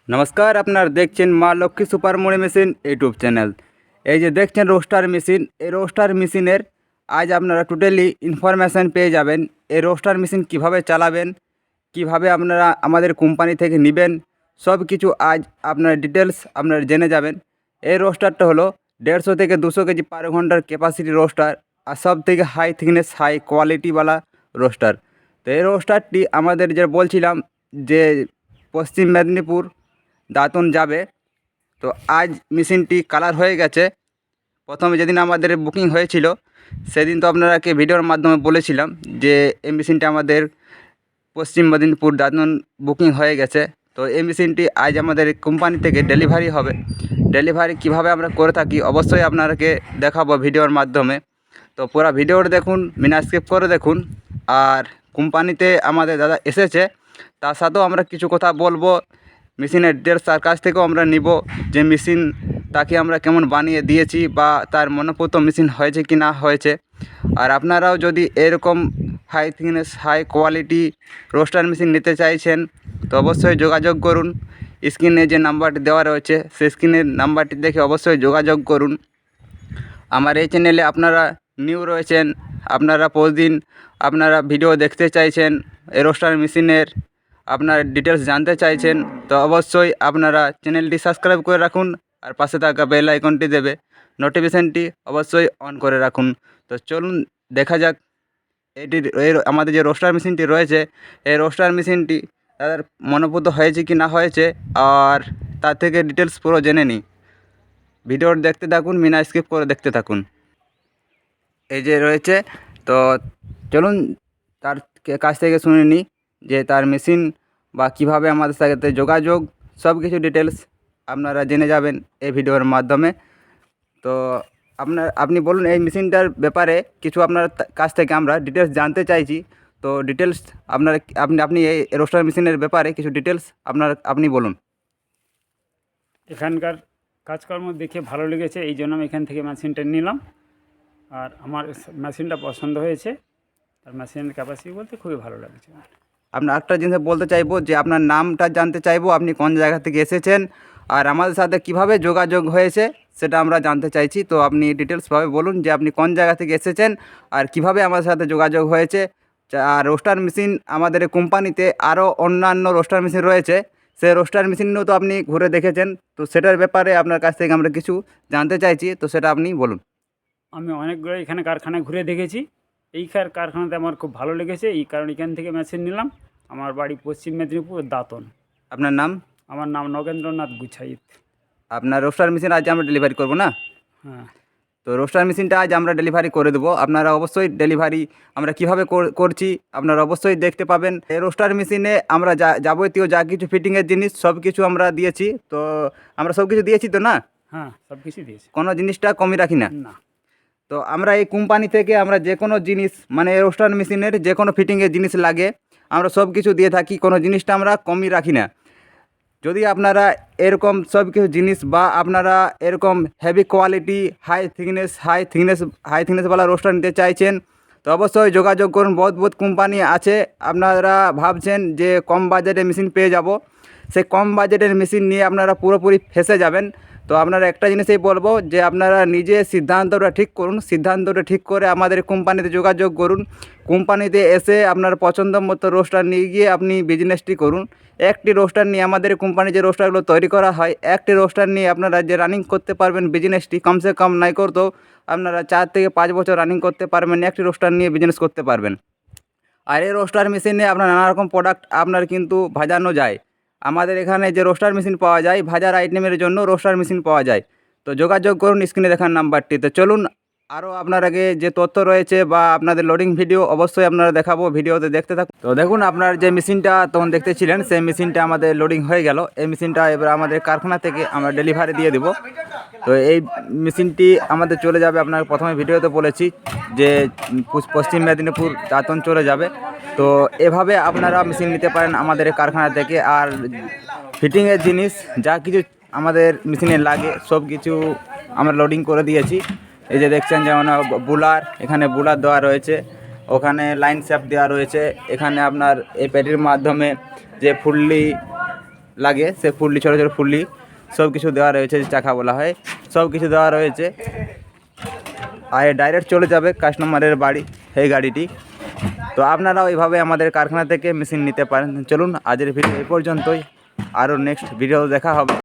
নমস্কার, আপনারা দেখছেন মা লক্ষ্মী সুপার মুড়ি মেশিন ইউটিউব চ্যানেল। এই যে দেখছেন রোস্টার মেশিন, এই রোস্টার মেশিনের আজ আপনারা টোটালি ইনফরমেশান পেয়ে যাবেন। এই রোস্টার মেশিন কিভাবে চালাবেন, কিভাবে আপনারা আমাদের কোম্পানি থেকে নেবেন, সব কিছু আজ আপনার ডিটেলস আপনারা জেনে যাবেন। এই রোস্টারটা হলো 150 থেকে 200 কেজি পার ঘন্টার ক্যাপাসিটি রোস্টার, আর সব থেকে হাই থিকনেস হাই কোয়ালিটিওয়ালা রোস্টার। তো এই রোস্টারটি আমাদের যে বলছিলাম যে পশ্চিম মেদিনীপুর দাঁতন যাবে। তো আজ মেশিনটি কালার হয়ে গেছে। প্রথমে যেদিন আমাদের বুকিং হয়েছিল সেদিন তো আপনারাকে ভিডিওর মাধ্যমে বলেছিলাম যে এই মেশিনটা আমাদের পশ্চিম মেদিনীপুর দাঁতন বুকিং হয়ে গেছে। তো এই মেশিনটি আজ আমাদের কোম্পানি থেকে ডেলিভারি হবে। ডেলিভারি কিভাবে আমরা করে থাকি অবশ্যই আপনারাকে দেখাবো ভিডিওর মাধ্যমে। তো পুরো ভিডিওটা দেখুন, বিনা স্কিপ করে দেখুন। আর কোম্পানিতে আমাদের দাদা এসেছে, তার সাথেও আমরা কিছু কথা বলবো। মেশিনের ডিটেলস তার কাছ থেকেও আমরা নিব, যে মেশিন তাকে আমরা কেমন বানিয়ে দিয়েছি বা তার মনোপুত মেশিন হয়েছে কি না হয়েছে। আর আপনারাও যদি এরকম high thickness high quality roaster machine নিতে চাইছেন তো অবশ্যই যোগাযোগ করুন। স্ক্রিনে যে নাম্বারটি দেওয়া রয়েছে সেই স্ক্রিনের নাম্বারটি দেখে অবশ্যই যোগাযোগ করুন। আমার এই চ্যানেলে আপনারা নিউ রয়েছেন, আপনারা প্রতিদিন আপনারা ভিডিও দেখতে চাইছেন, এই রোস্টার মেশিনের আপনার ডিটেলস জানতে চাইছেন, তো অবশ্যই আপনারা চ্যানেলটি সাবস্ক্রাইব করে রাখুন। আর পাশে থাকা বেল আইকনটি দেবে, নোটিফিকেশানটি অবশ্যই অন করে রাখুন। তো চলুন দেখা যাক আমাদের যে রোস্টার মেশিনটি রয়েছে এই রোস্টার মেশিনটি তাদের মনোপুত হয়েছে কি না হয়েছে, আর তার থেকে ডিটেলস পুরো জেনে নিই। ভিডিওটি দেখতে থাকুন, বিনা স্কিপ করে দেখতে থাকুন। এই যে রয়েছে, তো চলুন তার কাছ থেকে শুনে নিই যে তার মেশিন বা কিভাবে আমাদের সাথে যোগাযোগ, সব কিছু ডিটেলস আপনারা জেনে যাবেন এই ভিডিওর মাধ্যমে। তো আপনি বলুন এই মেশিনটার ব্যাপারে কিছু আপনার কাছ থেকে আমরা ডিটেলস জানতে চাইছি। তো ডিটেলস আপনার আপনি এই রোস্টার মেশিনের ব্যাপারে কিছু ডিটেলস আপনি বলুন। এখানকার কাজকর্ম দেখে ভালো লেগেছে, এই জন্য আমি এখান থেকে মেশিনটা নিলাম। আর আমার মেশিনটা পছন্দ হয়েছে, আর মেশিনের ক্যাপাসিটি বলতে খুবই ভালো লাগছে। আপনার একটা জিনিস বলতে চাইবো যে আপনার নামটা জানতে চাইবো, আপনি কোন জায়গা থেকে এসেছেন আর আমাদের সাথে কিভাবে যোগাযোগ হয়েছে সেটা আমরা জানতে চাইছি। তো আপনি ডিটেলসভাবে বলুন যে আপনি কোন জায়গা থেকে এসেছেন আর কিভাবে আমাদের সাথে যোগাযোগ হয়েছে। আর রোস্টার মেশিন আমাদের কোম্পানিতে আরও অন্যান্য রোস্টার মেশিন রয়েছে, সেই রোস্টার মেশিনও তো আপনি ঘুরে দেখেছেন, তো সেটার ব্যাপারে আপনার কাছ থেকে আমরা কিছু জানতে চাইছি, তো সেটা আপনি বলুন। আমি অনেকগুলো এখানে কারখানায় ঘুরে দেখেছি, এই কারখানাতে আমার খুব ভালো লেগেছে, এই কারণে এখান থেকে মেশিন নিলাম। আমার বাড়ি পশ্চিম মেদিনীপুর দাঁতন। আপনার নাম? আমার নাম নগেন্দ্রনাথ গুছাইত। আপনার রোস্টার মেশিন আজ আমরা ডেলিভারি করবো না? হ্যাঁ, তো রোস্টার মেশিনটা আজ আমরা ডেলিভারি করে দেবো। আপনারা অবশ্যই ডেলিভারি আমরা কিভাবে করছি আপনারা অবশ্যই দেখতে পাবেন। এই রোস্টার মেশিনে আমরা যাবতীয় যা কিছু ফিটিংয়ের জিনিস সব কিছু আমরা দিয়েছি। তো আমরা সব কিছু দিয়েছি তো না? হ্যাঁ, সব কিছু দিয়েছে। কোনো জিনিসটা কমই রাখি না। না, তো আমরা এই কোম্পানি থেকে আমরা যে কোনো জিনিস মানে রোস্টার মেশিনের যে কোনো ফিটিংয়ের জিনিস লাগে আমরা সব কিছু দিয়ে থাকি, কোনো জিনিসটা আমরা কমই রাখি না। যদি আপনারা এরকম সব কিছু জিনিস বা আপনারা এরকম হেভি কোয়ালিটি হাই থিকনেসওয়ালা রোস্টার নিতে চাইছেন তো অবশ্যই যোগাযোগ করুন। বহুত কোম্পানি আছে, আপনারা ভাবছেন যে কম বাজেটে মেশিন পেয়ে যাব, সেই কম বাজেটের মেশিন নিয়ে আপনারা পুরোপুরি ফেঁসে যাবেন। তো আপনারা একটা জিনিসই বলবো যে আপনারা নিজে সিদ্ধান্তটা ঠিক করুন, সিদ্ধান্তটা ঠিক করে আমাদের কোম্পানিতে যোগাযোগ করুন। কোম্পানিতে এসে আপনার পছন্দ মতো রোস্টার নিয়ে গিয়ে আপনি বিজনেসটি করুন। একটি রোস্টার নিয়ে আমাদের কোম্পানি যে রোস্টারগুলো তৈরি করা হয়, একটি রোস্টার নিয়ে আপনারা যে রানিং করতে পারবেন বিজনেসটি, কমসে কম নাই করতেও আপনারা 4 থেকে 5 বছর রানিং করতে পারবেন, একটি রোস্টার নিয়ে বিজনেস করতে পারবেন। আর এই রোস্টার মেশিনে আপনার নানা রকম প্রোডাক্ট আপনার কিন্তু ভাজানো যায়। আমাদের এখানে যে রোস্টার মেশিন পাওয়া যায়, ভাজার আইটেমের জন্য রোস্টার মেশিন পাওয়া যায়। তো যোগাযোগ করুন স্ক্রিনে দেখার নাম্বারটি। তো চলুন আরও আপনার আগে যে তথ্য রয়েছে বা আপনাদের লোডিং ভিডিও অবশ্যই আপনারা দেখাবো, ভিডিওতে দেখতে থাকুন। তো দেখুন আপনার যে মেশিনটা তখন দেখতেছিলেন সেই মেশিনটা আমাদের লোডিং হয়ে গেল। এই মেশিনটা এবার আমাদের কারখানা থেকে আমরা ডেলিভারি দিয়ে দেবো। তো এই মেশিনটি আমাদের চলে যাবে, আপনার প্রথমে ভিডিওতে বলেছি যে পশ্চিম মেদিনীপুর দাঁতন চলে যাবে। তো এভাবে আপনারা মেশিন নিতে পারেন আমাদের কারখানা থেকে। আর ফিটিংয়ের জিনিস যা কিছু আমাদের মেশিনে লাগে সব কিছু আমরা লোডিং করে দিয়েছি। এই যে দেখছেন যেমন বুলার, এখানে বুলার দেওয়া রয়েছে, ওখানে লাইন শ্যাফট দেওয়া রয়েছে, এখানে আপনার এই প্যাটির মাধ্যমে যে ফুললি লাগে সে ফুললি ছোটো ছোটো ফুললি সব কিছু দেওয়া রয়েছে, চাকা বলা হয়, সব কিছু দেওয়া রয়েছে। আর ডাইরেক্ট চলে যাবে কাস্টমারের বাড়ি এই গাড়িটি। তো আপনারাও এইভাবে আমাদের কারখানা থেকে মেশিন নিতে পারেন। চলুন আজের ভিডিও এই পর্যন্তই, আরও নেক্সট ভিডিও দেখা হবে।